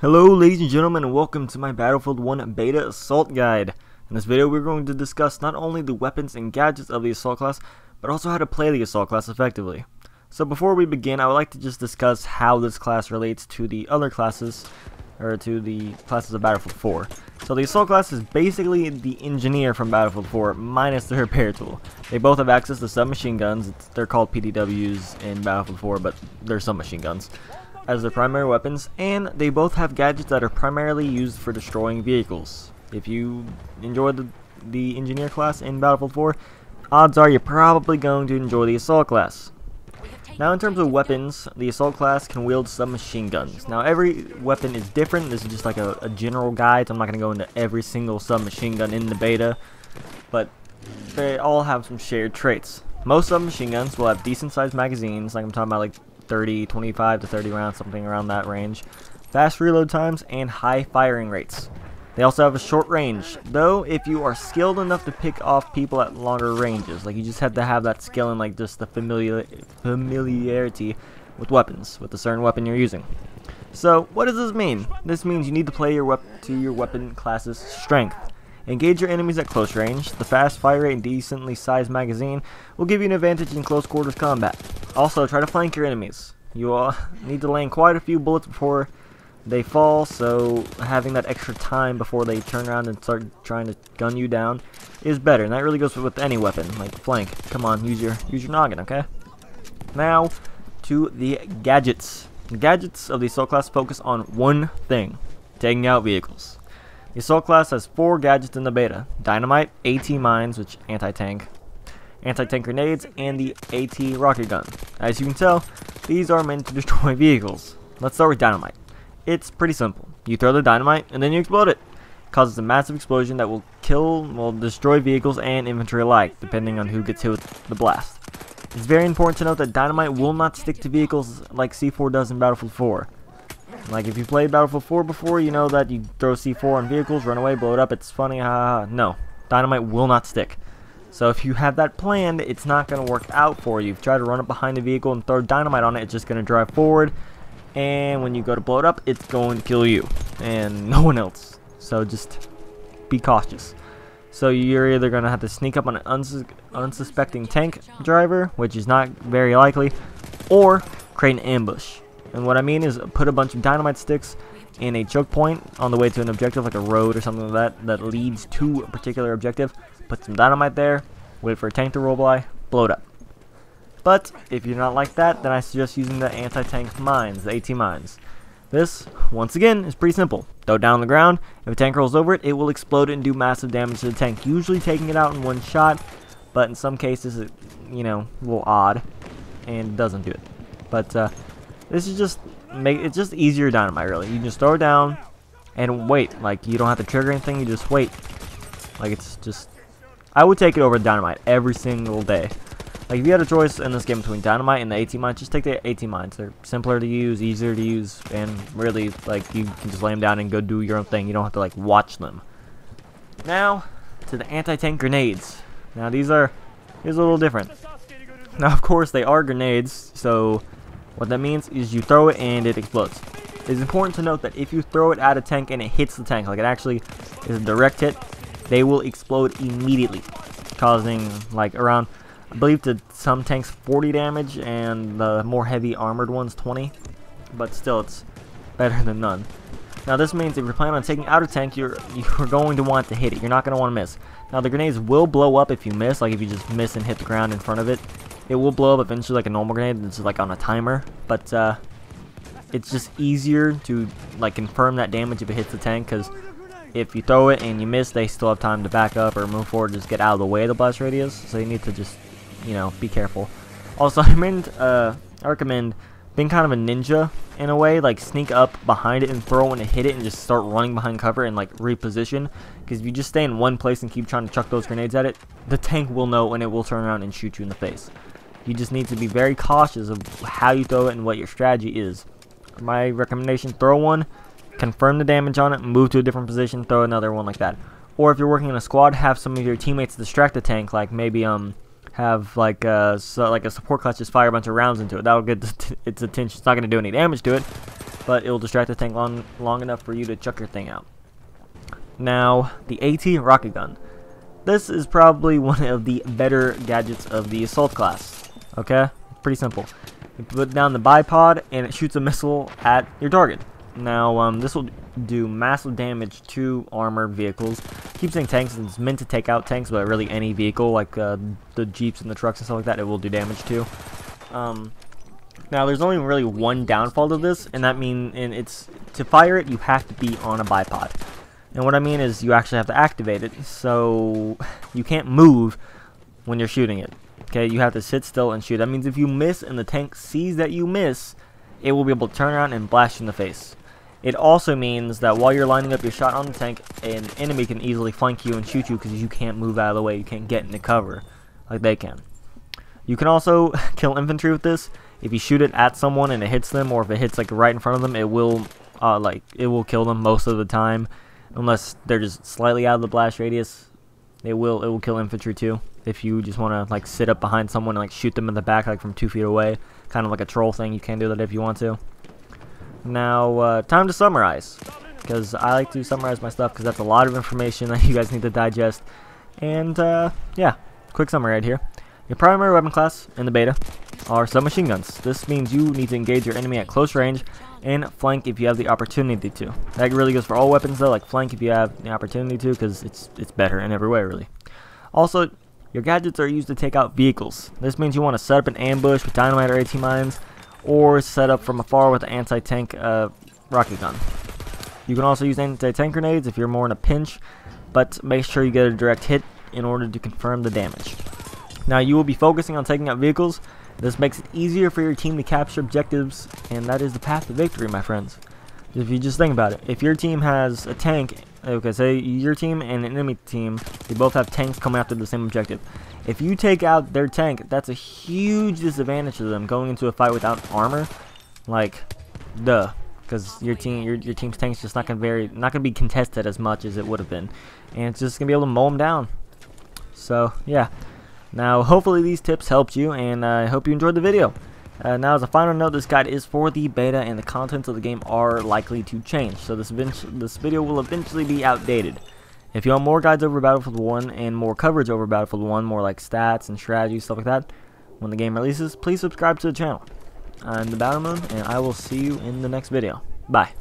Hello ladies and gentlemen, and welcome to my Battlefield 1 Beta Assault Guide. In this video we're going to discuss not only the weapons and gadgets of the Assault class, but also how to play the Assault class effectively. So before we begin, I would like to just discuss how this class relates to the other classes, or to the classes of Battlefield 4. So the Assault class is basically the engineer from Battlefield 4, minus the repair tool. They both have access to submachine guns. They're called PDWs in Battlefield 4, but they're submachine guns as their primary weapons, and they both have gadgets that are primarily used for destroying vehicles. If you enjoy the engineer class in Battlefield 4, odds are you're probably going to enjoy the Assault class. Now in terms of weapons, the Assault class can wield submachine guns. Now every weapon is different. This is just like a general guide, so I'm not going to go into every single submachine gun in the beta, but they all have some shared traits. Most submachine guns will have decent sized magazines, like I'm talking about like 25 to 30 rounds, something around that range, fast reload times, and high firing rates. They also have a short range, though if you are skilled enough to pick off people at longer ranges, like you just have to have that skill and like just the familiarity with weapons, with a certain weapon you're using. So what does this mean? This means you need to play your weapon class's strength. Engage your enemies at close range. The fast fire rate and decently sized magazine will give you an advantage in close quarters combat. Also, try to flank your enemies. You will need to land quite a few bullets before they fall, so having that extra time before they turn around and start trying to gun you down is better. And that really goes with any weapon, like flank. Come on, use your noggin, okay? Now to the gadgets. The gadgets of the Assault class focus on one thing: taking out vehicles. The Assault class has 4 gadgets in the beta: dynamite, AT mines, which anti-tank grenades, and the AT rocket gun. As you can tell, these are meant to destroy vehicles. Let's start with dynamite. It's pretty simple. You throw the dynamite and then you explode it. It causes a massive explosion that will destroy vehicles and infantry alike, depending on who gets hit with the blast. It's very important to note that dynamite will not stick to vehicles like C4 does in Battlefield 4. Like, if you played Battlefield 4 before, you know that you throw C4 on vehicles, run away, blow it up, it's funny, haha. No, dynamite will not stick. So if you have that planned, it's not going to work out for you. If you try to run up behind a vehicle and throw dynamite on it, it's just going to drive forward, and when you go to blow it up, it's going to kill you, and no one else. So just be cautious. So you're either going to have to sneak up on an unsuspecting tank driver, which is not very likely, or create an ambush. And what I mean is put a bunch of dynamite sticks in a choke point on the way to an objective, like a road or something like that leads to a particular objective. Put some dynamite there, wait for a tank to roll by, blow it up. But if you're not like that, then I suggest using the anti-tank mines, the AT mines. This, once again, is pretty simple. Throw it down on the ground. If a tank rolls over it, it will explode and do massive damage to the tank, usually taking it out in one shot, but in some cases, it, you know, a little odd, and doesn't do it. But this is just it's just easier dynamite, really. You just throw it down and wait. Like, you don't have to trigger anything, you just wait. Like, it's just, I would take it over dynamite every single day. Like, if you had a choice in this game between dynamite and the AT mines, just take the AT mines. They're simpler to use, easier to use, and really, like, you can just lay them down and go do your own thing. You don't have to, like, watch them. Now to the anti-tank grenades. Now here's a little different. Now, of course, they are grenades, so what that means is you throw it and it explodes. It's important to note that if you throw it at a tank and it hits the tank, like it actually is a direct hit, they will explode immediately, causing like around, I believe, to some tanks 40 damage and the more heavy armored ones 20, but still it's better than none. Now this means if you're planning on taking out a tank, you're going to want to hit it. You're not going to want to miss. Now the grenades will blow up if you miss, like if you just miss and hit the ground in front of it. It will blow up eventually like a normal grenade. It's just like on a timer, but it's just easier to like confirm that damage if it hits the tank, because if you throw it and you miss, they still have time to back up or move forward, just get out of the way of the blast radius. So you need to just, you know, be careful. Also, I recommend being kind of a ninja in a way, like sneak up behind it and throw when it hit it and just start running behind cover and like reposition, because if you just stay in one place and keep trying to chuck those grenades at it, the tank will know and it will turn around and shoot you in the face. You just need to be very cautious of how you throw it and what your strategy is. My recommendation: throw one, confirm the damage on it, move to a different position, throw another one like that. Or if you're working in a squad, have some of your teammates distract the tank, like maybe have like a support class just fire a bunch of rounds into it. That'll get its attention. It's not going to do any damage to it, but it will distract the tank long enough for you to chuck your thing out. Now, the AT rocket gun. This is probably one of the better gadgets of the assault class. Okay? Pretty simple. You put down the bipod and it shoots a missile at your target. Now, this will do massive damage to armored vehicles. Keep saying tanks, it's meant to take out tanks, but really any vehicle, like the jeeps and the trucks and stuff like that, it will do damage to. Now, there's only really one downfall to this, and that means, it's to fire it, you have to be on a bipod. And what I mean is, you actually have to activate it, so you can't move when you're shooting it. Okay, you have to sit still and shoot. That means if you miss and the tank sees that you miss, it will be able to turn around and blast you in the face. It also means that while you're lining up your shot on the tank, an enemy can easily flank you and shoot you because you can't move out of the way. You can't get into cover like they can. You can also kill infantry with this. If you shoot it at someone and it hits them, or if it hits like right in front of them, it will kill them most of the time, unless they're just slightly out of the blast radius. It will kill infantry too. If you just want to like sit up behind someone and like shoot them in the back like from 2 feet away, kind of like a troll thing, you can do that if you want to. Now, time to summarize, because I like to summarize my stuff because that's a lot of information that you guys need to digest. And yeah, quick summary right here. Your primary weapon class in the beta are submachine guns. This means you need to engage your enemy at close range and flank if you have the opportunity to. That really goes for all weapons though, like flank if you have the opportunity to, because it's better in every way really. Also, your gadgets are used to take out vehicles. This means you want to set up an ambush with dynamite or AT mines, or set up from afar with an anti-tank rocket gun. You can also use anti-tank grenades if you're more in a pinch, but make sure you get a direct hit in order to confirm the damage. Now, you will be focusing on taking out vehicles. This makes it easier for your team to capture objectives, and that is the path to victory, my friends. If you just think about it, if your team has a tank, okay, say your team and an enemy team, they both have tanks coming after the same objective. If you take out their tank, that's a huge disadvantage to them going into a fight without armor. Like, duh, because your team's tank's just not gonna be contested as much as it would have been, and it's just gonna be able to mow them down. So yeah. Now, hopefully these tips helped you, and I hope you enjoyed the video. Now, as a final note, this guide is for the beta, and the contents of the game are likely to change, so this video will eventually be outdated. If you want more guides over Battlefield 1 and more coverage over Battlefield 1, more like stats and strategy, stuff like that, when the game releases, please subscribe to the channel. I'm the Battlemoon, and I will see you in the next video. Bye.